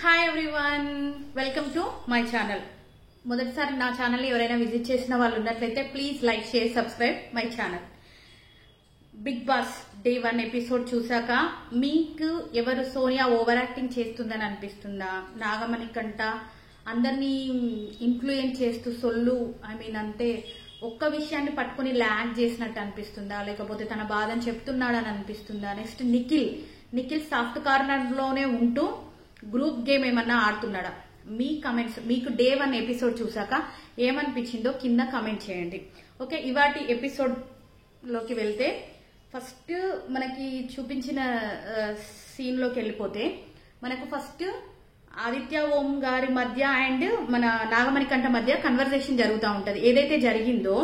Hi everyone, welcome to my channel. మొదటిసారి నా channel ఎవరైనా విజిట్ చేసిన వాళ్ళు ఉన్నట్లయితే please like, share, subscribe my channel. Bigg Boss day 1 episode చూసాక మీకు ఎవరు సోనియా ఓవర్ యాక్టింగ్ చేస్తుందని అనిపిస్తుందా? నాగమణి కంట అందరినీ ఇన్ఫ్లుయెన్స్ చేస్తూ సొల్లు అంటే ఒక్క విషయాన్ని పట్టుకుని ల్యాగ్ చేసినట్టు అనిపిస్తుందా, లేకపోతే తన బాధను చెప్తున్నాడని అనిపిస్తుందా? నెక్స్ట్ నిఖిల్ సాఫ్ట్ కార్నర్ లోనే ఉంటూ గ్రూప్ గేమ్ ఏమన్నా ఆడుతున్నాడా? మీ కమెంట్స్, మీకు డే 1 ఎపిసోడ్ చూసాక ఏమనిపించిందో కింద కమెంట్ చేయండి. ఓకే, ఇవాటి ఎపిసోడ్ లోకి వెళ్తే ఫస్ట్ మనకి చూపించిన సీన్ లోకి వెళ్ళిపోతే మనకు ఫస్ట్ ఆదిత్య ఓం గారి మధ్య అండ్ మన నాగమణి కంట మధ్య కన్వర్సేషన్ జరుగుతూ ఉంటది. ఏదైతే జరిగిందో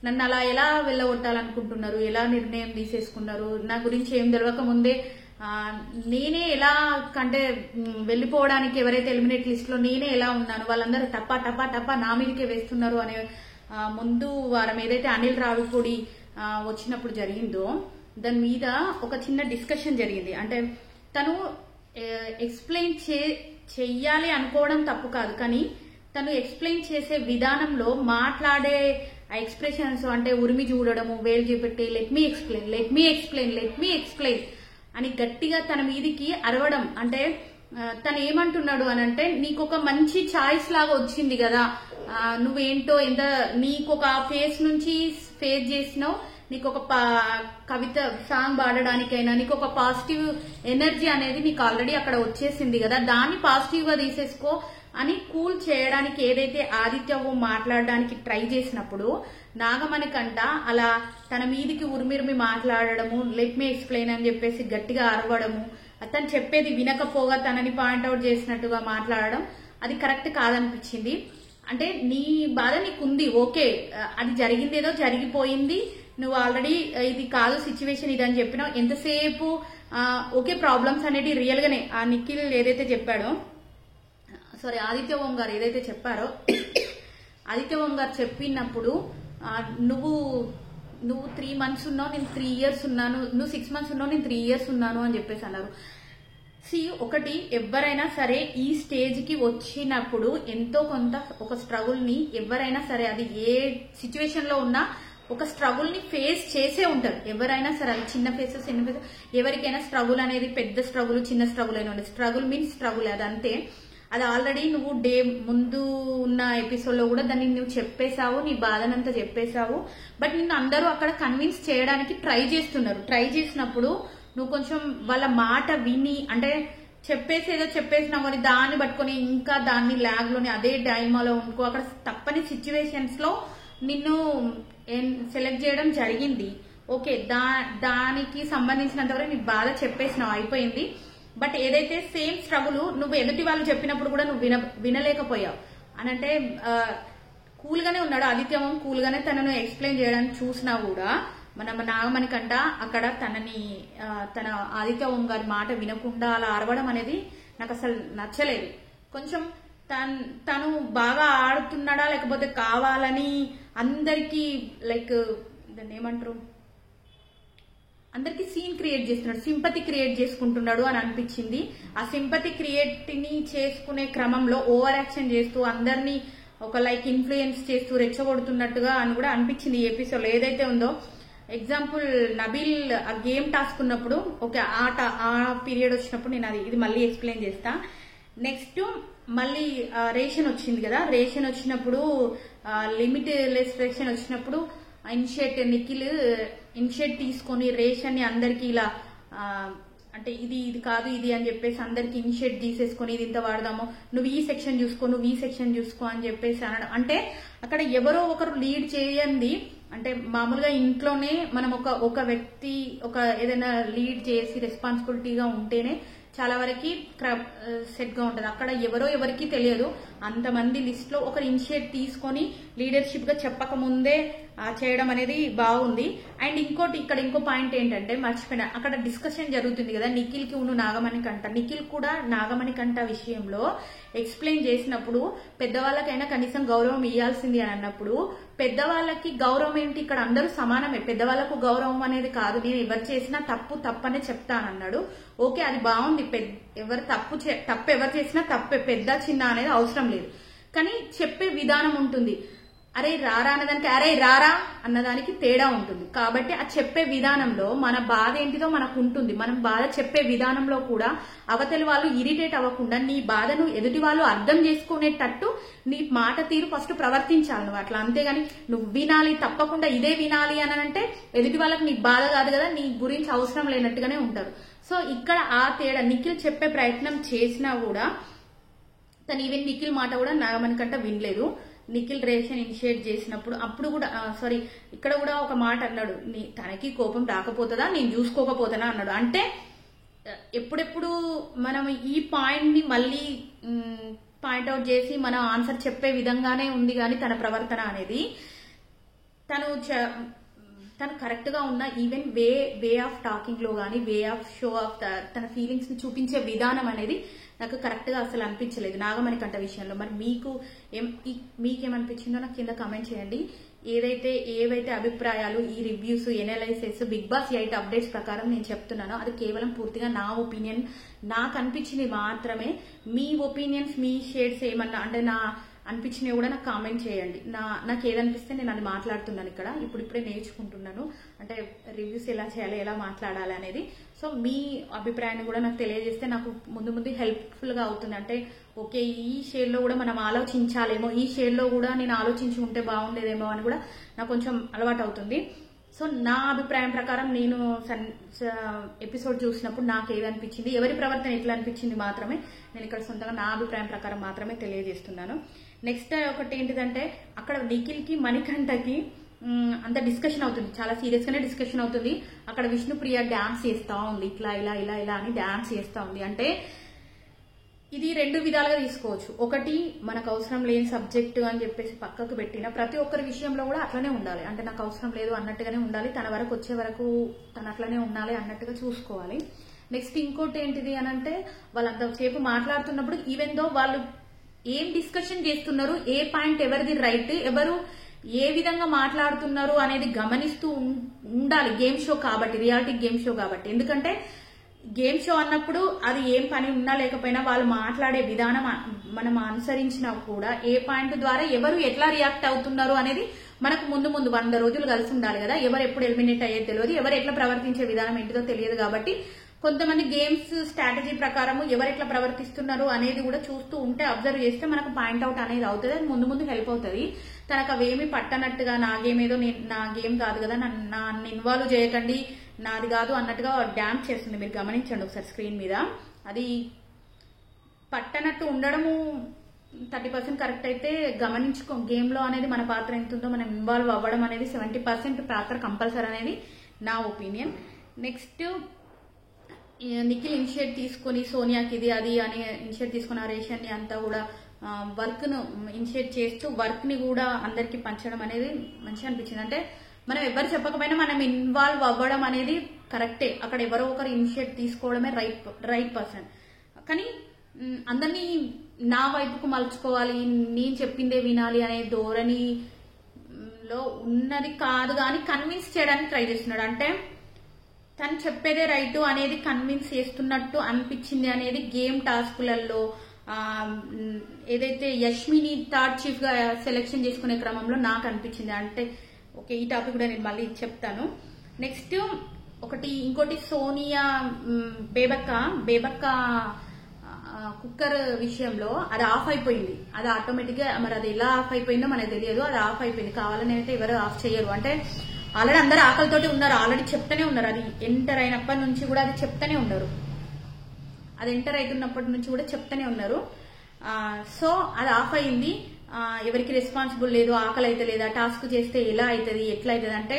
నన్ను అలా ఎలా వెళ్ళగొట్టాలనుకుంటున్నారు, ఎలా నిర్ణయం తీసేసుకున్నారు, నా గురించి ఏం తెలియక ముందే నేనే ఎలా కంటే వెళ్ళిపోవడానికి ఎవరైతే ఎలిమినేట్ లిస్ట్ లో నేనే ఎలా ఉన్నాను, వాళ్ళందరూ టపా టపా టపా నా మీదకే వేస్తున్నారు అనే ముందు వారం ఏదైతే అనిల్ రావిపూడి వచ్చినప్పుడు జరిగిందో దాని మీద ఒక చిన్న డిస్కషన్ జరిగింది. అంటే తను ఎక్స్ప్లెయిన్ చెయ్యాలి అనుకోవడం తప్పు కాదు, కానీ తను ఎక్స్ప్లెయిన్ చేసే విధానంలో మాట్లాడే ఎక్స్ప్రెషన్స్ అంటే ఉరిమి చూడడము, వేలు చూపెట్టి లెట్ మీ ఎక్స్ప్లెయిన్ అని గట్టిగా తన మీదికి అరవడం. అంటే తను ఏమంటున్నాడు అని అంటే, నీకు ఒక మంచి చాయిస్ లాగా వచ్చింది కదా, నువ్వేంటో నీకు ఒక ఫేస్ నుంచి ఫేస్ చేసినావు, నీకు ఒక కవిత సాంగ్ పాడడానికైనా నీకు ఒక పాజిటివ్ ఎనర్జీ అనేది నీకు ఆల్రెడీ అక్కడ వచ్చేసింది కదా, దాన్ని పాజిటివ్ గా తీసేసుకో అని కూల్ చేయడానికి ఏదైతే ఆదిత్య మాట్లాడడానికి ట్రై చేసినప్పుడు నాగమణి కంట అలా తన మీదికి ఉరిమిరిమి మాట్లాడడము, లెట్ మీ ఎక్స్ప్లెయిన్ అని చెప్పేసి గట్టిగా అరవడము, అతను చెప్పేది వినకపోగా తనని పాయింట్అవుట్ చేసినట్టుగా మాట్లాడడం అది కరెక్ట్ కాదనిపించింది. అంటే నీ బాధ నీకుంది, ఓకే, అది జరిగింది ఏదో జరిగిపోయింది, నువ్వు ఆల్రెడీ ఇది కాదు సిచ్యువేషన్ ఇది అని చెప్పినావు. ఎంతసేపు ఓకే ప్రాబ్లమ్స్ అనేవి రియల్ గానే ఆ నిఖిల్ ఏదైతే చెప్పాడో, సారీ ఆదిత్య ఓం గారు ఏదైతే చెప్పారో, ఆదిత్య ఓం గారు చెప్పినప్పుడు నువ్వు 3 months ఉన్నావు, నేను 3 years ఉన్నాను, నువ్వు 6 months ఉన్నావు, నేను 3 years ఉన్నాను అని చెప్పేసి అన్నారు. ఒకటి ఎవరైనా సరే ఈ స్టేజ్ కి వచ్చినప్పుడు ఎంతో కొంత ఒక స్ట్రగుల్ ని ఎవరైనా సరే అది ఏ సిచ్యువేషన్ లో ఉన్నా ఒక స్ట్రగుల్ ని ఫేస్ చేసే ఉంటారు ఎవరైనా సరే. అది చిన్న ఫేసెస్ ఎవరికైనా స్ట్రగుల్ అనేది పెద్ద స్ట్రగుల్ చిన్న స్ట్రగుల్ అయినా ఉండదు. స్ట్రగుల్ మీన్స్ స్ట్రగుల్, అదంతే. అది ఆల్రెడీ నువ్వు డే ముందు ఉన్న ఎపిసోడ్ లో కూడా దాన్ని నువ్వు చెప్పేశావు, నీ బాధనంతా చెప్పేశావు. బట్ నిన్ను అందరూ అక్కడ కన్విన్స్ చేయడానికి ట్రై చేస్తున్నారు. ట్రై చేసినప్పుడు నువ్వు కొంచెం వాళ్ళ మాట విని, అంటే చెప్పేసేదో చెప్పేసినావు అని దాన్ని పట్టుకొని ఇంకా దాన్ని ల్యాగ్ లోని అదే డైమాలో ఉండుకో, అక్కడ తప్పని సిచ్యువేషన్స్ లో నిన్ను సెలెక్ట్ చేయడం జరిగింది. ఓకే, దానికి సంబంధించినంత వరకు నీ బాధ చెప్పేసినావు, అయిపోయింది. బట్ ఏదైతే సేమ్ స్ట్రగుల్ నువ్వు ఎదుటి వాళ్ళు చెప్పినప్పుడు కూడా నువ్వు వినలేకపోయావు అని అంటే కూల్ గానే ఉన్నాడు ఆదిత్యం, కూల్ గానే తనను ఎక్స్ప్లెయిన్ చేయడానికి చూసినా కూడా మన నాగమణి కంట అక్కడ తన ఆదిత్య ఓం గారి మాట వినకుండా అలా అరవడం అనేది నాకు అసలు నచ్చలేదు. కొంచెం తను బాగా ఆడుతున్నాడా లేకపోతే కావాలని అందరికి లైక్ దాన్ని ఏమంటారు, అందరికి సీన్ క్రియేట్ చేస్తున్నాడు, సింపతి క్రియేట్ చేసుకుంటున్నాడు అని అనిపించింది. ఆ సింపతి క్రియేట్ ని చేసుకునే క్రమంలో ఓవర్ యాక్షన్ చేస్తూ అందరినీ ఒక లైక్ ఇన్ఫ్లుయెన్స్ చేస్తూ రెచ్చగొడుతున్నట్టుగా అని కూడా అనిపించింది ఈ ఎపిసోడ్ ఏదైతే ఉందో. ఎగ్జాంపుల్ నబీల్ ఆ గేమ్ టాస్క్ ఉన్నప్పుడు, ఓకే ఆ పీరియడ్ వచ్చినప్పుడు నేను ఇది మళ్ళీ ఎక్స్ప్లెయిన్ చేస్తా. నెక్స్ట్ మళ్ళీ రేషన్ వచ్చింది కదా, రేషన్ వచ్చినప్పుడు లిమిట్ లెస్ రేషన్ వచ్చినప్పుడు నిఖిల్ ఇనిషియేట్ తీసుకొని రేషన్ ని అందరికి ఇలా అంటే ఇది కాదు ఇది అని చెప్పేసి అందరికి ఇనిషియేట్ తీసేసుకొని ఇది ఇంత వాడదాము, నువ్వు ఈ సెక్షన్ చూసుకో, నువ్వు ఈ సెక్షన్ చూసుకో అని చెప్పేసి అనడం. అంటే అక్కడ ఎవరో ఒకరు లీడ్ చేయండి. అంటే మామూలుగా ఇంట్లోనే మనం ఒక వ్యక్తి ఏదైనా లీడ్ చేసి రెస్పాన్సిబిలిటీగా ఉంటేనే చాలా వరకు సెట్ గా ఉంటది. అక్కడ ఎవరికి తెలియదు, అంతమంది లిస్ట్ లో ఒకరు ఇనిషియేట్ తీసుకొని లీడర్షిప్ గా చెప్పక ముందే చేయడం అనేది బాగుంది. అండ్ ఇంకోటి ఇక్కడ ఇంకో పాయింట్ ఏంటంటే మర్చిపోయినా, అక్కడ డిస్కషన్ జరుగుతుంది కదా నిఖిల్ కి నాగమణికంఠ. నిఖిల్ కూడా నాగమణికంఠ విషయంలో ఎక్స్ప్లెయిన్ చేసినప్పుడు పెద్దవాళ్ళకైనా కనీసం గౌరవం ఇవ్వాల్సింది అని అన్నప్పుడు, పెద్దవాళ్ళకి గౌరవం ఏంటి, ఇక్కడ అందరూ సమానమే, పెద్దవాళ్ళకు గౌరవం అనేది కాదు, నేను ఎవరు చేసినా తప్పు తప్పనే చెప్తానన్నాడు. ఓకే, అది బాగుంది. తప్పు ఎవరు చేసినా తప్పే, పెద్ద చిన్న అనేది అవసరం లేదు. కానీ చెప్పే విధానం ఉంటుంది. అరే రారా అన్నదానికి అరే రారా అన్నదానికి తేడా ఉంటుంది. కాబట్టి ఆ చెప్పే విధానంలో మన బాధ ఏంటిదో మనకు ఉంటుంది. మనం బాధ చెప్పే విధానంలో కూడా అవతలి వాళ్ళు ఇరిటేట్ అవ్వకుండా నీ బాధను ఎదుటి వాళ్ళు అర్థం చేసుకునేటట్టు నీ మాట తీరు ఫస్ట్ ప్రవర్తించాలి నువ్వు అట్లా. అంతేగాని నువ్వు వినాలి తప్పకుండా ఇదే వినాలి అని అంటే ఎదుటి వాళ్ళకి నీ బాధ కాదు కదా, నీ గురించి అవసరం లేనట్టుగానే ఉంటారు. సో ఇక్కడ ఆ తేడా నిఖిల్ చెప్పే ప్రయత్నం చేసినా కూడా తను ఈవెన్ నిఖిల్ మాట కూడా నాగమణికంఠ వినలేదు. నిఖిల్ రేషన్ ఇనిషియేట్ చేసినప్పుడు అప్పుడు కూడా ఇక్కడ కూడా ఒక మాట అన్నాడు, తనకి కోపం రాకపోతుందా నేను చూసుకోకపోతానా అన్నాడు. అంటే ఎప్పుడెప్పుడు మనం ఈ పాయింట్ ని మళ్ళీ పాయింట్అవుట్ చేసి మనం ఆన్సర్ చెప్పే విధంగానే ఉంది కానీ తన ప్రవర్తన అనేది తను కరెక్ట్ గా ఉన్న ఈవెన్ వే ఆఫ్ టాకింగ్ లో గానీ వే ఆఫ్ షో ఆఫ్ తన ఫీలింగ్స్ ని చూపించే విధానం అనేది నాకు కరెక్ట్ గా అసలు అనిపించలేదు నాగమణికంఠ విషయంలో. మరి మీకేమనిపించిందో నాకు కింద కామెంట్ చేయండి. ఏవైతే అభిప్రాయాలు, ఈ రివ్యూస్, ఎనాలైసిస్, బిగ్ బాస్ 8 అప్డేట్స్ ప్రకారం నేను చెప్తున్నానో అది కేవలం పూర్తిగా నా ఒపీనియన్, నాకు అనిపించింది మాత్రమే. మీ ఒపీనియన్స్, మీ షేడ్స్ ఏమన్నా అంటే నా అనిపించినవి కూడా నాకు కామెంట్ చేయండి. నాకు ఏదనిపిస్తే నేను అది మాట్లాడుతున్నాను ఇక్కడ. ఇప్పుడిప్పుడే నేర్చుకుంటున్నాను అంటే రివ్యూస్ ఎలా చేయాలి, ఎలా మాట్లాడాలి అనేది. సో మీ అభిప్రాయాన్ని కూడా నాకు తెలియజేస్తే నాకు ముందు హెల్ప్ఫుల్ గా అవుతుంది. అంటే ఓకే ఈ షేడ్ లో కూడా మనం ఆలోచించాలేమో, ఈ షేడ్ లో కూడా నేను ఆలోచించి ఉంటే బాగుండేదేమో అని కూడా నాకు కొంచెం అలవాటు అవుతుంది. సో నా అభిప్రాయం ప్రకారం నేను ఎపిసోడ్ చూసినప్పుడు నాకు ఏదనిపించింది, ఎవరి ప్రవర్తన ఎట్లా అనిపించింది మాత్రమే నేను ఇక్కడ సొంతంగా నా అభిప్రాయం ప్రకారం మాత్రమే తెలియజేస్తున్నాను. నెక్స్ట్ ఒకటి ఏంటిదంటే అక్కడ నిఖిల్ కి మణికంఠకి అంత డిస్కషన్ అవుతుంది, చాలా సీరియస్ గానే డిస్కషన్ అవుతుంది. అక్కడ విష్ణుప్రియ డాన్స్ చేస్తా ఉంది, ఇట్లా ఇలా ఇలా ఇలా అని డాన్స్ చేస్తా ఉంది. అంటే ఇది 2 విధాలుగా తీసుకోవచ్చు. ఒకటి మనకు అవసరం లేని సబ్జెక్టు అని చెప్పేసి పక్కకు పెట్టిన ప్రతి ఒక్కరి విషయంలో కూడా అట్లనే ఉండాలి. అంటే నాకు అవసరం లేదు అన్నట్టుగానే ఉండాలి, తన వరకు వచ్చే వరకు తను అట్లనే ఉండాలి అన్నట్టుగా చూసుకోవాలి. నెక్స్ట్ ఇంకోటి ఏంటిది అని అంటే వాళ్ళు అంతసేపు మాట్లాడుతున్నప్పుడు ఈవెన్ దో వాళ్ళు ఏం డిస్కషన్ చేస్తున్నారు, ఏ పాయింట్ ఎవరిది రైట్, ఎవరు ఏ విధంగా మాట్లాడుతున్నారు అనేది గమనిస్తూ ఉండాలి. గేమ్ షో కాబట్టి, రియాలిటీ గేమ్ షో కాబట్టి. ఎందుకంటే గేమ్ షో అన్నప్పుడు అది ఏం పని ఉన్నా లేకపోయినా వాళ్ళు మాట్లాడే విధానం మనం అనుసరించినా కూడా ఏ పాయింట్ ద్వారా ఎవరు ఎట్లా రియాక్ట్ అవుతున్నారు అనేది మనకు ముందు 100 రోజులు కలిసి ఉండాలి కదా. ఎవరు ఎప్పుడు ఎలిమినేట్ అయ్యేది తెలియదు, ఎవరు ఎట్లా ప్రవర్తించే విధానం ఏంటిదో తెలియదు. కాబట్టి కొంతమంది గేమ్స్ స్ట్రాటజీ ప్రకారం ఎవరు ఎట్లా ప్రవర్తిస్తున్నారు అనేది కూడా చూస్తూ ఉంటే, అబ్జర్వ్ చేస్తే మనకు పాయింట్అవుట్ అనేది అవుతుంది. అది ముందు హెల్ప్ అవుతుంది. తనకు అవేమి పట్టనట్టుగా నా గేమ్ ఏదో నా గేమ్ కాదు కదా, నన్ను ఇన్వాల్వ్ చేయకండి, నాది కాదు అన్నట్టుగా డాన్స్ చేస్తుంది. మీరు గమనించండి ఒకసారి స్క్రీన్ మీద. అది పట్టనట్టు ఉండడము 30% కరెక్ట్ అయితే గమనించుకో. గేమ్ లో అనేది మన పాత్ర ఎంత ఉందో మనం ఇన్వాల్వ్ అవ్వడం అనేది 70% పాత్ర కంపల్సరీ అనేది నా ఒపీనియన్. నెక్స్ట్ నిఖిల్ ఇనిషియేట్ తీసుకుని సోనియాకి ఇది అది అని ఇనిషియేట్ తీసుకుని ఆ రేషన్ ని అంతా కూడా వర్క్ ను ఇనిషియేట్ చేస్తూ వర్క్ ని కూడా అందరికి పంచడం అనేది మంచిగా అనిపించింది. అంటే మనం ఎవరు చెప్పకపోయినా మనం ఇన్వాల్వ్ అవ్వడం అనేది కరెక్టే. అక్కడ ఎవరో ఒకరు ఇనిషియేట్ తీసుకోవడమే రైట్ పర్సన్. కానీ అందరినీ నా వైపుకు మలుచుకోవాలి, నేను చెప్పిందే వినాలి అనే ధోరణిలో ఉన్నది కాదు కానీ కన్విన్స్ చేయడానికి ట్రై చేస్తున్నాడు. అంటే తను చెప్పేదే రైట్ అనేది కన్విన్స్ చేస్తున్నట్టు అనిపించింది అనేది గేమ్ టాస్కులలో ఏదైతే యష్మిని థర్డ్ చీఫ్ గా సెలెక్షన్ చేసుకునే క్రమంలో నాకు అనిపించింది. అంటే ఓకే ఈ టాపిక్ కూడా నేను మళ్ళీ చెప్తాను. నెక్స్ట్ ఇంకోటి సోనియా బేబక్క కుక్కర్ విషయంలో అది ఆఫ్ అయిపోయింది. అది ఆటోమేటిక్ గా మరి అది ఎలా ఆఫ్ అయిపోయిందో మనకు తెలియదు. అది ఆఫ్ అయిపోయింది, కావాలని అయితే ఎవరు ఆఫ్ చేయరు. అంటే ఆల్రెడీ అందరు ఆకలితోటి ఉన్నారు, ఆల్రెడీ చెప్తానే ఉన్నారు. అది ఎంటర్ అయినప్పటి నుంచి కూడా అది చెప్తానే ఉన్నారు, అది ఎంటర్ అవుతున్నప్పటి నుంచి కూడా చెప్తానే ఉన్నారు. సో అది ఆఫ్ అయింది, ఎవరికి రెస్పాన్సిబుల్ లేదు, ఆకలి అయితే లేదా, టాస్క్ చేస్తే ఎలా అవుతుంది ఎట్లా అవుతుంది అంటే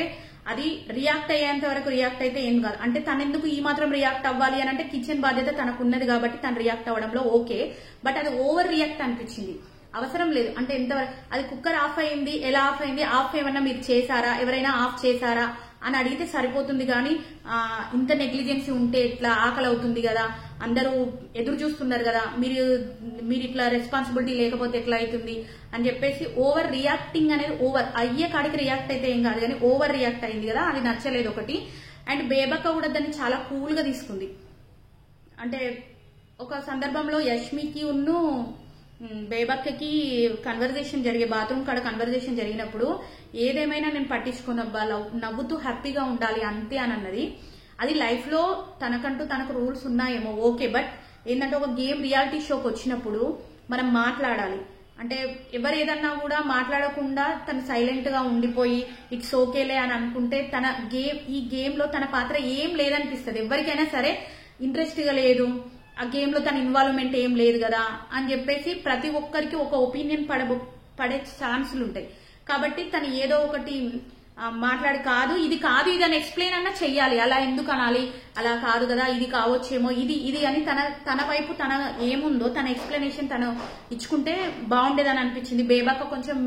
అది రియాక్ట్ అయ్యేంత వరకు రియాక్ట్ అయితే ఏం కాదు. అంటే తను ఎందుకు ఈ మాత్రం రియాక్ట్ అవ్వాలి అని అంటే కిచెన్ బాధ్యత తనకు ఉన్నది కాబట్టి తను రియాక్ట్ అవ్వడంలో ఓకే. బట్ అది ఓవర్ రియాక్ట్ అనిపించింది. అవసరం లేదు. అంటే ఎంతవరకు అది కుక్కర్ ఆఫ్ అయింది, ఎలా ఆఫ్ అయింది, ఆఫ్ ఏమన్నా మీరు చేశారా, ఎవరైనా ఆఫ్ చేశారా అని అడిగితే సరిపోతుంది. కానీ ఇంత నెగ్లిజెన్సీ ఉంటే ఎట్లా, ఆకలి అవుతుంది కదా, అందరూ ఎదురు చూస్తున్నారు కదా, మీరు ఇట్లా రెస్పాన్సిబిలిటీ లేకపోతే ఎట్లా అవుతుంది అని చెప్పేసి ఓవర్ రియాక్టింగ్ అనేది, ఓవర్ అయ్యే కాడికి రియాక్ట్ అయితే ఏం కాదు కానీ ఓవర్ రియాక్ట్ అయింది కదా, అది నచ్చలేదు ఒకటి. అండ్ బేబక్క కూడా దాన్ని చాలా కూల్ గా తీసుకుంది. అంటే ఒక సందర్భంలో యష్మికి ఉన్ను బేబక్కకి కన్వర్జేషన్ జరిగే, బాత్రూమ్ కాడ కన్వర్జేషన్ జరిగినప్పుడు ఏదేమైనా నేను పట్టించుకున్నబ్బా, నవ్వుతూ హ్యాపీగా ఉండాలి అంతే అని అన్నది. అది లైఫ్ లో తనకంటూ తనకు రూల్స్ ఉన్నాయేమో ఓకే, బట్ ఏంటంటే ఒక గేమ్ రియాలిటీ షోకి వచ్చినప్పుడు మనం మాట్లాడాలి. అంటే ఎవరు ఏదన్నా కూడా మాట్లాడకుండా తను సైలెంట్ గా ఉండిపోయి ఇట్స్ ఓకేలే అని అనుకుంటే ఈ గేమ్ లో తన పాత్ర ఏం లేదనిపిస్తుంది. ఎవరికైనా సరే ఇంట్రెస్ట్ గా లేదు, ఆ గేమ్ లో తన ఇన్వాల్వ్మెంట్ ఏం లేదు కదా అని చెప్పేసి ప్రతి ఒక్కరికి ఒక ఒపీనియన్ పడే ఛాన్సులు ఉంటాయి. కాబట్టి తను ఏదో ఒకటి మాట్లాడి ఇది కాదు ఇది అని ఎక్స్ప్లెయిన్ అన్నా చెయ్యాలి. అలా ఎందుకు అనాలి, అలా కాదు కదా, ఇది కావచ్చేమో, ఇది అని తన వైపు తన ఏముందో తన ఎక్స్ప్లెనేషన్ తను ఇచ్చుకుంటే బాగుండేదని అనిపించింది. బేబక్క కొంచెం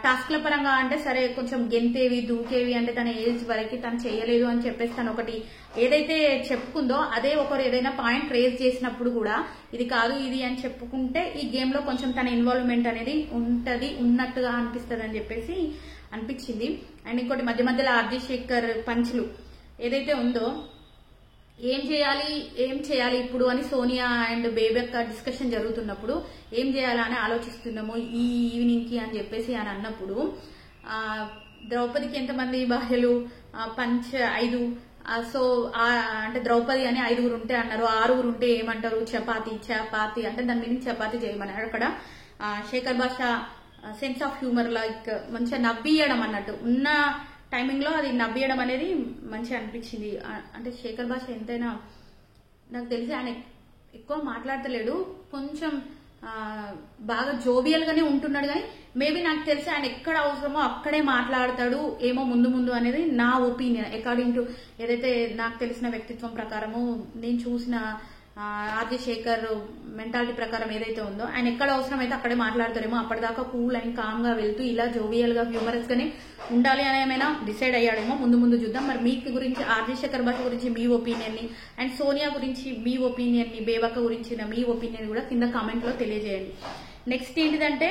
టాస్క్ల పరంగా అంటే సరే కొంచెం గెంతేవి దూకేవి అంటే తన ఏజ్ వరకు తను చేయలేదు అని చెప్పేసి తను ఒకటి ఏదైతే చెప్పుకుందో అదే ఒకరు ఏదైనా పాయింట్ రేజ్ చేసినప్పుడు కూడా ఇది కాదు ఇది అని చెప్పుకుంటే ఈ గేమ్ లో కొంచెం తన ఇన్వాల్వ్మెంట్ అనేది ఉన్నట్టుగా అనిపిస్తుంది అని చెప్పేసి అనిపించింది. అండ్ ఇంకోటి మధ్య మధ్యలో ఆర్జే శేఖర్ పంచులు ఏదైతే ఉందో ఏం చేయాలి ఇప్పుడు అని సోనియా అండ్ బేబక్క డిస్కషన్ జరుగుతున్నప్పుడు ఏం చేయాలా అని ఆలోచిస్తున్నాము ఈ ఈవినింగ్ కి అని చెప్పేసి అని అన్నప్పుడు ద్రౌపదికి ఎంతమంది భార్యలు, పంచ్ 5, సో అంటే ద్రౌపది అని 5 ఉంటే అన్నారు, 6 ఉంటే ఏమంటారు, చపాతి అంటే దాని మీద చపాతి చేయమన్నారు. అక్కడ శేఖర్ భాష సెన్స్ ఆఫ్ హ్యూమర్ లైక్ మంచిగా నవ్వియడం అన్నట్టు ఉన్న టైమింగ్ లో అది నవ్వియడం అనేది మంచిగా అనిపించింది. అంటే శేఖర్ భాష ఎంతైనా నాకు తెలిసి ఆయన ఎక్కువ మాట్లాడతలేడు, కొంచెం బాగా జోవియల్ గానే ఉంటున్నాడు. కానీ మేబీ నాకు తెలిసి ఆయన ఎక్కడ అవసరమో అక్కడే మాట్లాడతాడు ఏమో ముందు అనేది నా ఒపీనియన్. అకార్డింగ్ టు ఏదైతే నాకు తెలిసిన వ్యక్తిత్వం ప్రకారము నేను చూసిన ఆర్జే శేఖర్ మెంటాలిటీ ప్రకారం ఏదైతే ఉందో ఆయన ఎక్కడ అవసరమైతే అక్కడే మాట్లాడతారేమో. అప్పటిదాకా కూల్ అండ్ కామ్ గా వెళ్తూ ఇలా జోవియల్ గా హ్యూమరస్ గానే ఉండాలి అని ఏమైనా డిసైడ్ అయ్యాడేమో. ముందు చూద్దాం. మరి మీకు గురించి ఆర్జే శేఖర్ భాష గురించి మీ ఒపీనియన్ ని అండ్ సోనియా గురించి మీ ఒపీనియన్ ని బేబక్క గురించి మీ ఒపీనియన్ కూడా కింద కామెంట్ లో తెలియజేయండి. నెక్స్ట్ ఏంటిదంటే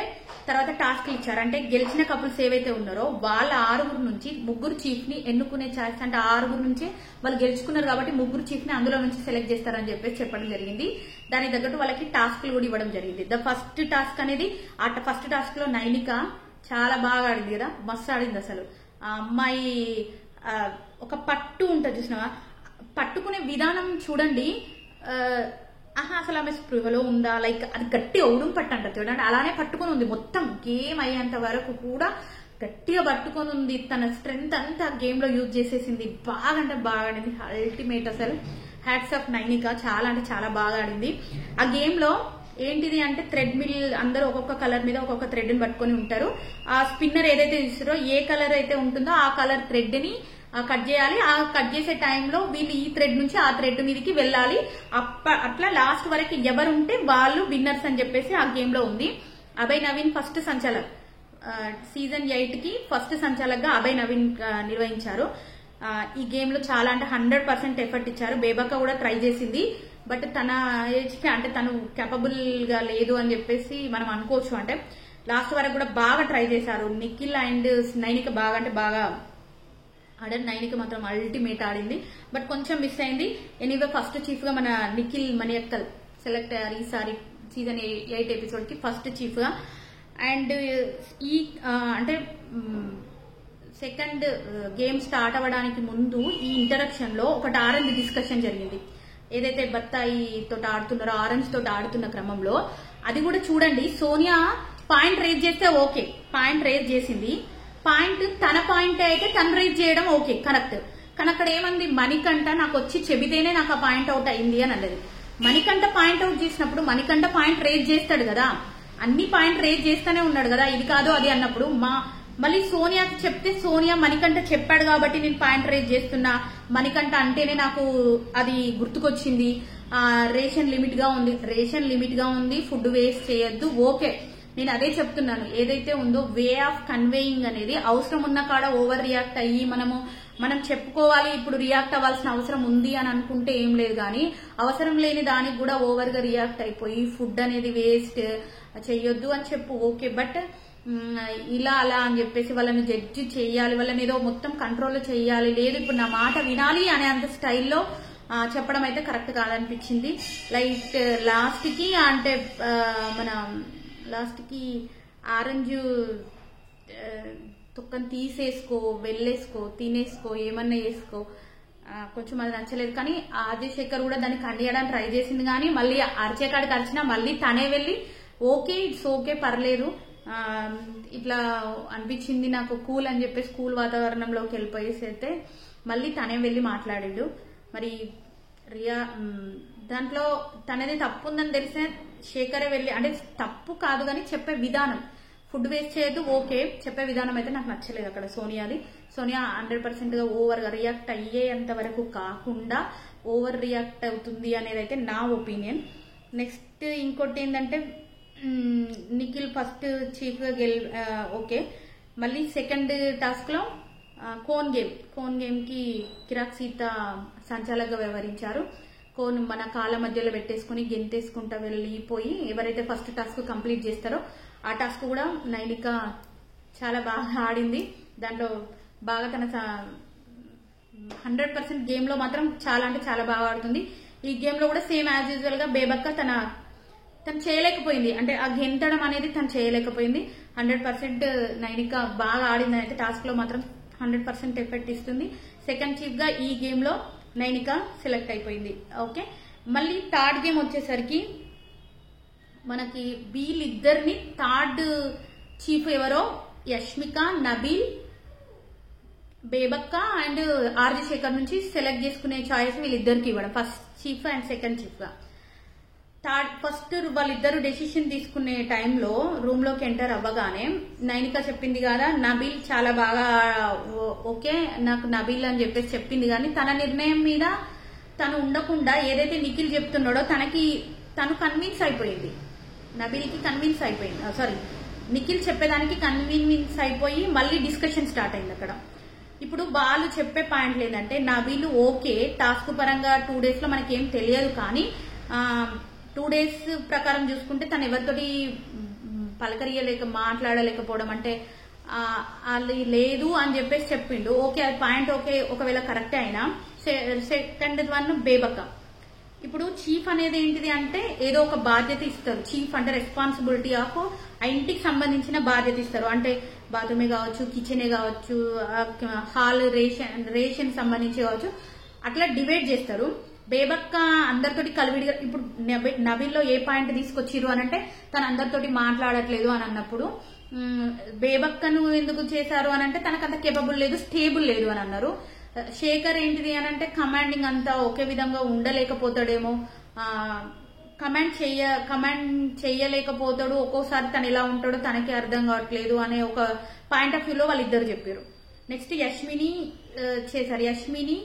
తర్వాత టాస్క్లు ఇచ్చారు. అంటే గెలిచిన కపుల్స్ ఏవైతే ఉన్నారో వాళ్ళ 6 నుంచి 3 చీఫ్ ని ఎన్నుకునే ఛాయిస్, అంటే 6 నుంచి వాళ్ళు గెలుచుకున్నారు కాబట్టి 3 చీఫ్ ని అందులో నుంచి సెలెక్ట్ చేస్తారని చెప్పేసి చెప్పడం జరిగింది. దానికి తగ్గట్టు వాళ్ళకి టాస్క్లు కూడా ఇవ్వడం జరిగింది. ఫస్ట్ టాస్క్ అనేది ఫస్ట్ టాస్క్ లో నైనిక చాలా బాగా ఆడింది కదా, మస్తు ఆడింది అసలు. ఆ అమ్మాయి ఒక పట్టు ఉంటుంది చూసినావా, పట్టుకునే విధానం చూడండి. అసలు ఆమె స్పృహలో ఉందా, లైక్ అది గట్టి ఔడం పట్టు అంటారు చూడండి, అలానే పట్టుకొని ఉంది. మొత్తం గేమ్ అయ్యేంత వరకు కూడా గట్టిగా పట్టుకొని ఉంది. తన స్ట్రెంగ్త్ అంతా గేమ్ లో యూజ్ చేసేసింది. బాగా అంటే బాగా ఆడింది, అల్టిమేట్ అసలు. హ్యాట్స్ ఆఫ్ నైనిక, చాలా అంటే చాలా బాగా ఆడింది. ఆ గేమ్ లో ఏంటిది అంటే థ్రెడ్ మిల్, అందరూ ఒక్కొక్క కలర్ మీద ఒక్కొక్క థ్రెడ్ ని పట్టుకొని ఉంటారు. ఆ స్పిన్నర్ ఏదైతే తీస్తారో ఏ కలర్ అయితే ఉంటుందో ఆ కలర్ థ్రెడ్ ని కట్ చేయాలి. ఆ కట్ చేసే టైంలో వీళ్ళు ఈ థ్రెడ్ నుంచి ఆ థ్రెడ్ మీదకి వెళ్ళాలి. అట్లా లాస్ట్ వరకు ఎవరుంటే వాళ్ళు విన్నర్స్ అని చెప్పేసి ఆ గేమ్ లో ఉంది. అభయ్ నవీన్ ఫస్ట్ సంచాలక్, సీజన్ 8 కి ఫస్ట్ సంచాలక్ గా అభయ్ నవీన్ నిర్వహించారు. ఈ గేమ్ లో చాలా అంటే 100% ఎఫర్ట్ ఇచ్చారు. బేబక్క కూడా ట్రై చేసింది, బట్ తన ఏజ్ కి అంటే తను కేపబుల్ గా లేదు అని చెప్పేసి మనం అనుకోవచ్చు. అంటే లాస్ట్ వరకు కూడా బాగా ట్రై చేశారు. నిఖిల్ అండ్ నైనిక బాగా అంటే బాగా ఆడారు. నైనిక మాత్రం అల్టిమేట్ ఆడింది, బట్ కొంచెం మిస్ అయింది. ఎనీవే ఫస్ట్ చీఫ్ గా మన నిఖిల్ మణియక్కల్ సెలెక్ట్ అయ్యారు ఈసారి సీజన్ 8 ఎపిసోడ్ కి ఫస్ట్ చీఫ్ గా. అండ్ ఈ అంటే సెకండ్ గేమ్ స్టార్ట్ అవ్వడానికి ముందు ఈ ఇంటరక్షన్ లో ఒకటి ఆరెంజ్ డిస్కషన్ జరిగింది. ఏదైతే బత్తాయి తోటి ఆడుతున్నారో ఆరెంజ్ తోటి ఆడుతున్న క్రమంలో అది కూడా చూడండి. సోనియా పాయింట్ రేజ్ చేస్తే ఓకే, పాయింట్ రేజ్ చేసింది, పాయింట్ తన పాయింట్ అయితే తను రేజ్ చేయడం ఓకే కరెక్ట్. కానీ అక్కడ ఏమంది, మణికంఠ నాకు వచ్చి చెబితేనే నాకు ఆ పాయింట్ అవుట్ అయింది అని అన్నది. మణికంఠ పాయింట్ అవుట్ చేసినప్పుడు మణికంఠ పాయింట్ రేజ్ చేస్తాడు కదా, అన్ని పాయింట్ రేజ్ చేస్తూనే ఉన్నాడు కదా, ఇది కాదు అది అన్నప్పుడు మళ్ళీ సోనియాకి చెప్తే సోనియా మణికంఠ చెప్పాడు కాబట్టి నేను పాయింట్ రేజ్ చేస్తున్నా, మణికంఠ అంటేనే నాకు అది గుర్తుకొచ్చింది, రేషన్ లిమిట్ గా ఉంది, ఫుడ్ వేస్ట్ చేయొద్దు ఓకే, నేను అదే చెప్తున్నాను, ఏదైతే ఉందో వే ఆఫ్ కన్వేయింగ్ అనేది అవసరం ఉన్న కాడ ఓవర్ రియాక్ట్ అయ్యి మనం చెప్పుకోవాలి, ఇప్పుడు రియాక్ట్ అవ్వాల్సిన అవసరం ఉంది అని అనుకుంటే ఏం లేదు. కానీ అవసరం లేని దానికి కూడా ఓవర్ గా రియాక్ట్ అయిపోయి ఫుడ్ అనేది వేస్ట్ చెయ్యొద్దు అని చెప్పు, ఓకే. బట్ ఇలా అలా అని చెప్పేసి వాళ్ళని జడ్జి చేయాలి, వాళ్ళని ఏదో మొత్తం కంట్రోల్లో చేయాలి, లేదు ఇప్పుడు నా మాట వినాలి అనే అంత స్టైల్లో చెప్పడం అయితే కరెక్ట్ కాదనిపించింది. లైక్ లాస్ట్ కి అంటే మన లాస్ట్ కి ఆరెంజ్ తొక్కని తీసేసుకో, వెళ్ళేసుకో, తినేసుకో, ఏమన్నా వేసుకో, కొంచెం అది నచ్చలేదు. కానీ ఆదిశేఖర్ కూడా దాన్ని ఖండియడానికి ట్రై చేసింది, కానీ మళ్ళీ అరిచేకాడికి అరిచినా మళ్ళీ తనే వెళ్ళి ఓకే ఇట్స్ ఓకే పర్లేదు ఇట్లా అనిపించింది నాకు కూల్ అని చెప్పేసి కూల్ వాతావరణంలోకి వెళ్ళిపోయేసి అయితే మళ్ళీ తనే వెళ్ళి మాట్లాడాడు. మరి దాంట్లో తనది తప్పు ఉందని తెలిసిన శేఖరే వెళ్ళి, అంటే తప్పు కాదు కానీ చెప్పే విధానం, ఫుడ్ వేస్ట్ చేయొద్దు ఓకే, చెప్పే విధానం అయితే నాకు నచ్చలేదు అక్కడ సోనియా 100% గా ఓవర్ గా రియాక్ట్ అయ్యేంత వరకు కాకుండా ఓవర్ రియాక్ట్ అవుతుంది అనేది అయితే నా ఒపీనియన్. నెక్స్ట్ ఇంకోటి ఏంటంటే నిఖిల్ ఫస్ట్ చీఫ్ గా ఓకే, మళ్ళీ సెకండ్ టాస్క్ లో కోన్ గేమ్ కి కిరాక్ సీత సంచాలకుగా వ్యవహరించారు. కోన్ మన కాళ్ళ మధ్యలో పెట్టేసుకుని గెంతేసుకుంటా వెళ్ళిపోయి ఎవరైతే ఫస్ట్ టాస్క్ కంప్లీట్ చేస్తారో ఆ టాస్క్ కూడా నైనిక చాలా బాగా ఆడింది. దాంట్లో బాగా తన 100% గేమ్ లో మాత్రం చాలా అంటే చాలా బాగా ఆడుతుంది. ఈ గేమ్ లో కూడా సేమ్ యాజ్ యూజువల్ గా బేబక్క తను చేయలేకపోయింది, అంటే ఆ గెంతడం అనేది తను చేయలేకపోయింది. 100% నైనిక బాగా ఆడిందని అయితే టాస్క్ లో మాత్రం 100% ఎఫెక్ట్ ఇస్తుంది. సెకండ్ చీఫ్ గా ఈ గేమ్ లో నైనిక సెలెక్ట్ అయిపోయింది. ఓకే, మళ్ళీ థర్డ్ గేమ్ వచ్చేసరికి మనకి వీళ్ళిద్దరిని థర్డ్ చీఫ్ ఎవరో యష్మిక, నబీల్, బేబక్క అండ్ ఆర్జీ శేఖర్ నుంచి సెలెక్ట్ చేసుకునే చాయిస్ వీళ్ళిద్దరికి ఇవ్వడం, first chief and second chief గా. ఫస్ట్ వాళ్ళిద్దరు డెసిషన్ తీసుకునే టైంలో రూమ్ లోకి ఎంటర్ అవ్వగానే నైనిక చెప్పింది కదా నబీల్ చాలా బాగా ఓకే నాకు నబీల్ అని చెప్పేసి చెప్పింది, కానీ తన నిర్ణయం మీద తను ఉండకుండా ఏదైతే నిఖిల్ చెప్తున్నాడో తను కన్విన్స్ అయిపోయింది, నబీల్ కి కన్విన్స్ అయిపోయింది, సారీ నిఖిల్ చెప్పేదానికి కన్విన్స్ అయిపోయి మళ్ళీ డిస్కషన్ స్టార్ట్ అయింది అక్కడ. ఇప్పుడు వాళ్ళు చెప్పే పాయింట్లు ఏంటంటే నబీల్ ఓకే టాస్క్ పరంగా 2 days లో మనకేం తెలియదు, కానీ 2 days ప్రకారం చూసుకుంటే తను ఎవరితోటి మాట్లాడలేకపోవడం అంటే అది లేదు అని చెప్పేసి చెప్పిండు. ఓకే అది పాయింట్ ఓకే, ఒకవేళ కరెక్టే అయినా. సెకండ్ వన్ బేబక్క. ఇప్పుడు చీఫ్ అనేది ఏంటిది అంటే ఏదో ఒక బాధ్యత ఇస్తారు, చీఫ్ అంటే రెస్పాన్సిబిలిటీ ఆఫ్ ఆ ఇంటికి సంబంధించిన బాధ్యత ఇస్తారు, అంటే బాత్రూమే కావచ్చు, కిచెనే కావచ్చు, హాల్ రేషన్ సంబంధించి కావచ్చు, అట్లా డివైడ్ చేస్తారు. బేబక్క అందరితోటి కలివిడిగా ఇప్పుడు నబీల్లో ఏ పాయింట్ తీసుకొచ్చిరు అని అంటే తను అందరితోటి మాట్లాడట్లేదు అని అన్నప్పుడు బేబక్కను ఎందుకు చేశారు అని అంటే తనకు అంత కేపబుల్ లేదు, స్టేబుల్ లేదు అని అన్నారు. శేఖర్ ఏంటిది అని అంటే కమాండింగ్ అంతా ఒకే విధంగా ఉండలేకపోతాడేమో, కమాండ్ చెయ్యలేకపోతాడు, ఒక్కోసారి తను ఎలా ఉంటాడో తనకి అర్థం కావట్లేదు అనే ఒక పాయింట్ ఆఫ్ వ్యూలో వాళ్ళిద్దరు చెప్పారు. నెక్స్ట్ యష్మిని చేశారు, యష్మిని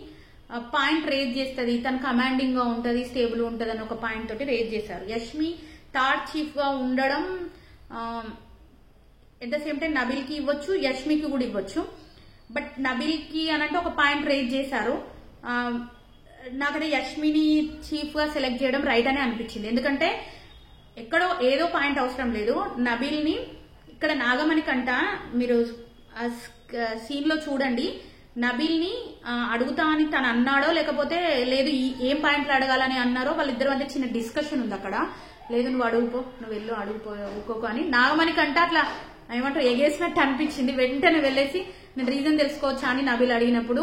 పాయింట్ రేజ్ చేస్తుంది, తను కమాండింగ్ గా ఉంటది, స్టేబుల్ ఉంటది అని ఒక పాయింట్ తోటి రేజ్ చేశారు. యష్మి థర్డ్ చీఫ్ గా ఉండడం at the same time Nabeel కి ఇవ్వచ్చు, యష్మికి కూడా ఇవ్వచ్చు. బట్ నబీల్ కి అనంటే ఒక పాయింట్ రేజ్ చేశారు. నాకైతే యష్మిని చీఫ్ గా సెలెక్ట్ చేయడం రైట్ అని అనిపించింది, ఎందుకంటే ఎక్కడో ఏదో పాయింట్ అవసరం లేదు. నబీల్ ని ఇక్కడ నాగమణి కంట మీరు సీన్ లో చూడండి, నబీల్ ని అడుగుతా అని తను అన్నాడో లేకపోతే లేదు ఏం పాయింట్లు అడగాలని అన్నారో వాళ్ళిద్దరు మధ్య చిన్న డిస్కషన్ ఉంది అక్కడ. లేదు నువ్వు అడుగుపో, నువ్వు వెళ్ళు అడుగుకో అని నాగమణి కంట అట్లా ఏమంటారు ఎగేసినట్టు అనిపించింది. వెంటనే వెళ్ళేసి నేను రీజన్ తెలుసుకోవచ్చా అని నబీల్ అడిగినప్పుడు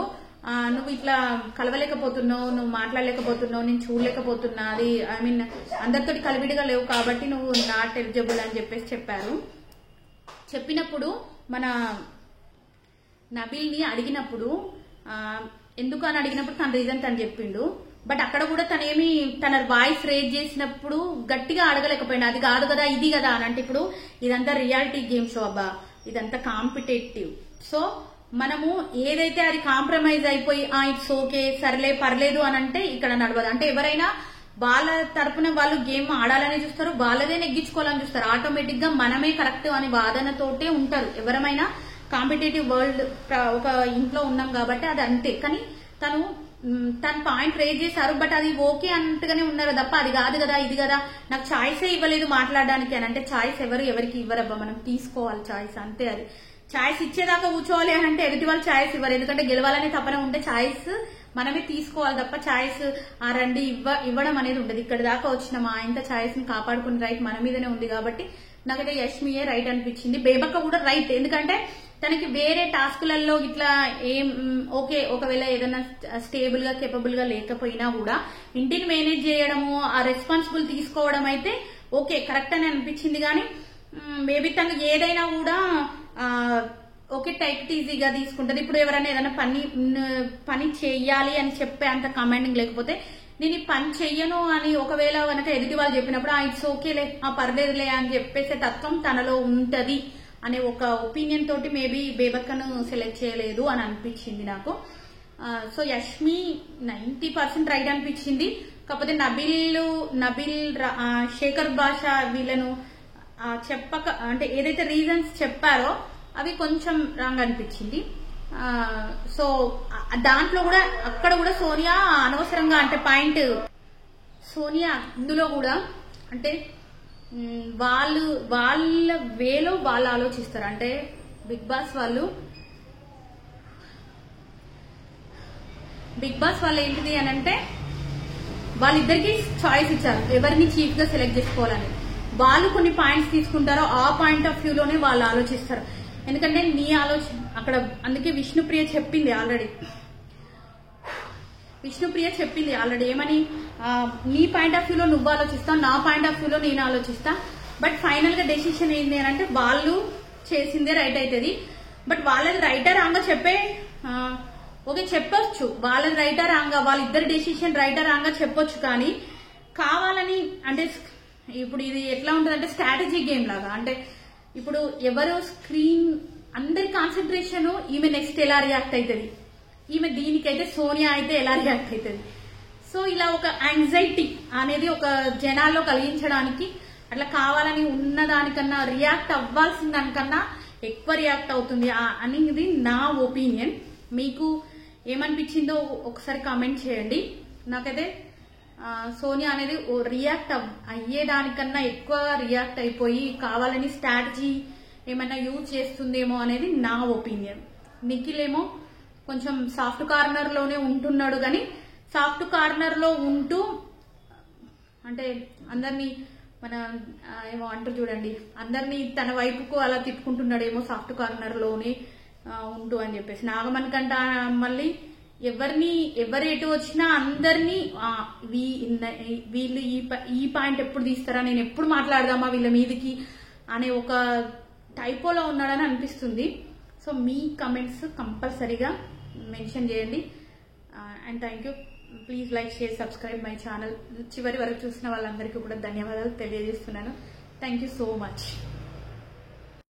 నువ్వు ఇట్లా కలవలేకపోతున్నావు, నువ్వు మాట్లాడలేకపోతున్నావు, నేను చూడలేకపోతున్నా, అది ఐ మీన్ అందరితోటి కలివిడిగా లేవు కాబట్టి నువ్వు నాట్ ఎలిజిబుల్ అని చెప్పేసి చెప్పారు. చెప్పినప్పుడు మన నబీల్ ని అడిగినప్పుడు ఎందుకు అని అడిగినప్పుడు తన రీజన్ తను చెప్పిండు. బట్ అక్కడ కూడా తనేమి తన వాయిస్ రేజ్ చేసినప్పుడు గట్టిగా అడగలేకపోయింది, అది కాదు కదా ఇది కదా అని. అంటే ఇప్పుడు ఇదంతా రియాలిటీ గేమ్ షో అబ్బా, ఇదంతా కాంపిటేటివ్. సో మనము ఏదైతే అది కాంప్రమైజ్ అయిపోయి ఇట్స్ ఓకే సర్లే పర్లేదు అని అంటే ఇక్కడ నడవదు. అంటే ఎవరైనా వాళ్ళ తరపున వాళ్ళు గేమ్ ఆడాలని చూస్తారు, వాళ్ళదే నెగ్గించుకోవాలని చూస్తారు. ఆటోమేటిక్ గా మనమే కరెక్ట్ అనే వాదనతోటే ఉంటారు ఎవరమైనా. కాంపిటేటివ్ వరల్డ్ ఒక ఇంట్లో ఉన్నాం కాబట్టి అది అంతే. కానీ తన పాయింట్ రేజ్ చేశారు, బట్ అది ఓకే అన్నట్టుగానే ఉన్నారు తప్ప అది కాదు కదా ఇది కదా నాకు ఛాయిసే ఇవ్వలేదు మాట్లాడడానికి అని అంటే ఛాయిస్ ఎవరికి ఇవ్వరబ్బా, మనం తీసుకోవాలి ఛాయిస్ అంతే. అది ఛాయిస్ ఇచ్చేదాకా కూర్చోవాలి అని అంటే ఎదుటి వాళ్ళు ఛాయిస్ ఇవ్వరు, ఎందుకంటే గెలవాలనే తపన ఉంటే ఛాయిస్ మనమే తీసుకోవాలి తప్ప ఛాయిస్ ఆ రండి ఇవ్వడం అనేది ఉండదు. ఇక్కడ దాకా వచ్చిన మా ఇంత ఛాయిస్ ని కాపాడుకునే రైట్ మన మీదనే ఉంది కాబట్టి నాకైతే యష్మియే రైట్ అనిపించింది. బేబక్క కూడా రైట్, ఎందుకంటే తనకి వేరే టాస్కులలో ఇట్లా ఏం ఓకే ఒకవేళ ఏదైనా స్టేబుల్ గా కేపబుల్ గా లేకపోయినా కూడా ఇంటిని మేనేజ్ చేయడము ఆ రెస్పాన్సిబుల్ తీసుకోవడం అయితే ఓకే కరెక్ట్ అని అనిపించింది. కానీ మేబీ తను ఏదైనా కూడా ఓకే టైట్ ఈజీగా తీసుకుంటది. ఇప్పుడు ఎవరైనా ఏదైనా పని చెయ్యాలి అని చెప్పే అంత కమాండింగ్ లేకపోతే నేను ఈ పని చెయ్యను అని ఒకవేళ కనుక ఎదుటి వాళ్ళు చెప్పినప్పుడు ఇట్స్ ఓకేలే పర్లేదులే అని చెప్పేసే తత్వం తనలో ఉంటది అనే ఒక ఒపీనియన్ తోటి మేబీ బేబక్కను సెలెక్ట్ చేయలేదు అని అనిపించింది నాకు. సో యష్మి 90% రైట్ అనిపించింది. కాకపోతే నబిల్ శేఖర్ భాష వీళ్ళను చెప్పక అంటే ఏదైతే రీజన్స్ చెప్పారో అవి కొంచెం రాంగ్ అనిపించింది. సో దాంట్లో కూడా అక్కడ కూడా సోనియా అనవసరంగా అంటే పాయింట్ సోనియా ఇందులో కూడా అంటే వాళ్ళ వేలో వాళ్ళు ఆలోచిస్తారు. అంటే బిగ్ బాస్ వాళ్ళు ఏంటిది అని అంటే వాళ్ళిద్దరికి చాయిస్ ఇచ్చారు ఎవరిని చీఫ్ గా సెలెక్ట్ చేసుకోవాలని. వాళ్ళు కొన్ని పాయింట్స్ తీసుకుంటారో ఆ పాయింట్ ఆఫ్ వ్యూలోనే వాళ్ళు ఆలోచిస్తారు. ఎందుకంటే నీ ఆలోచన అక్కడ అందుకే విష్ణుప్రియ చెప్పింది ఆల్రెడీ ఏమని నీ పాయింట్ ఆఫ్ వ్యూలో నువ్వు ఆలోచిస్తా, నా పాయింట్ ఆఫ్ వ్యూలో నేను ఆలోచిస్తా. బట్ ఫైనల్ గా డెసిషన్ ఏంటి అని అంటే వాళ్ళు చేసిందే రైట్ అవుతుంది. బట్ వాళ్ళది రైటా రాంగా చెప్పే ఓకే చెప్పొచ్చు, వాళ్ళది రైటా రాంగా వాళ్ళిద్దరి డెసిషన్ రైటా రాంగా చెప్పొచ్చు. కానీ కావాలని అంటే ఇప్పుడు ఇది ఎట్లా ఉంటుంది అంటే స్ట్రాటజీ గేమ్ లాగా. అంటే ఇప్పుడు ఎవరు స్క్రీన్ అందరి కాన్సన్ట్రేషన్ ఈమె నెక్స్ట్ ఎలా రియాక్ట్ అవుతుంది, ఈమె దీనికైతే సోనియా అయితే ఎలా రియాక్ట్ అవుతుంది. సో ఇలా ఒక యాంగ్జైటీ అనేది ఒక జనాల్లో కలిగించడానికి అట్లా కావాలని ఉన్నదానికన్నా రియాక్ట్ అవ్వాల్సిన దానికన్నా ఎక్కువ రియాక్ట్ అవుతుంది అనేది నా ఒపీనియన్. మీకు ఏమనిపించిందో ఒకసారి కామెంట్ చేయండి. నాకైతే సోనియా అనేది రియాక్ట్ అయ్యేదానికన్నా ఎక్కువ రియాక్ట్ అయిపోయి కావాలని స్ట్రాటజీ ఏమైనా యూజ్ చేస్తుందేమో అనేది నా ఒపీనియన్. నిఖిల్ ఏమో కొంచెం సాఫ్ట్ కార్నర్ లోనే ఉంటున్నాడు, కానీ సాఫ్ట్ కార్నర్ లో ఉంటూ అంటే అందరినీ మన ఏమో అంటారు చూడండి, అందరినీ తన వైపుకు అలా తిప్పుకుంటున్నాడేమో సాఫ్ట్ కార్నర్ లోనే ఉంటూ అని చెప్పేసి. నాగమణి కంట మళ్ళీ ఎవరు ఎటు వచ్చినా అందరినీ వీళ్ళు ఈ పాయింట్ ఎప్పుడు తీస్తారా, నేను ఎప్పుడు మాట్లాడదామా వీళ్ళ మీదకి అనే ఒక టైపోలో ఉన్నాడని అనిపిస్తుంది. సో మీ కమెంట్స్ కంపల్సరీగా మెన్షన్ చేయండి. And thank you. Please like, share, subscribe my channel. చివరి వరకు చూసిన వాళ్ళందరికీ కూడా ధన్యవాదాలు తెలియజేస్తున్నాను. Thank you so much.